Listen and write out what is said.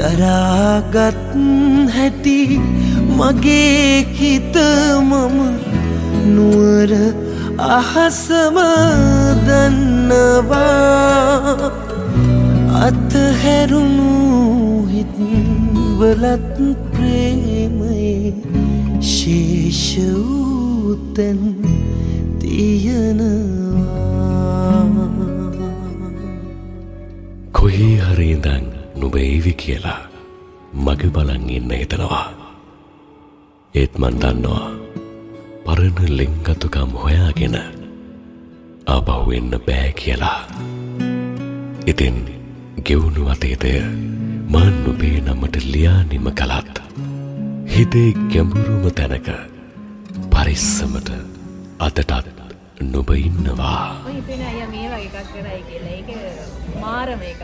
දරාගත් හැටි මගේ හිත මම නුවර අහසම දන්නවා අතහැරුණු හිත් වලත් ප්‍රේමයේ ශේෂ වූ තැන් තියෙනවා කොහේ හරි ඉඳන් නුඹ ඒවි කියලා මග බලන් ඉන්න හිතනවා ඒත් මන් දන්නවා පරණ ලිංගතුකම් හොයාගෙන ආපහු එන්න බෑ කියලා ඉතින් ගෙවුණු අතීතය මන් නුඹේ නමට ලියා නිම කළත් හිතේ ගැඹුරුම තැනක පරිස්සමට අදටත් නුඹ ඉන්නවා ඔය හිතෙන අය මේ වගේ එකක් කරයි කියලා ඒක මාරම එකක්.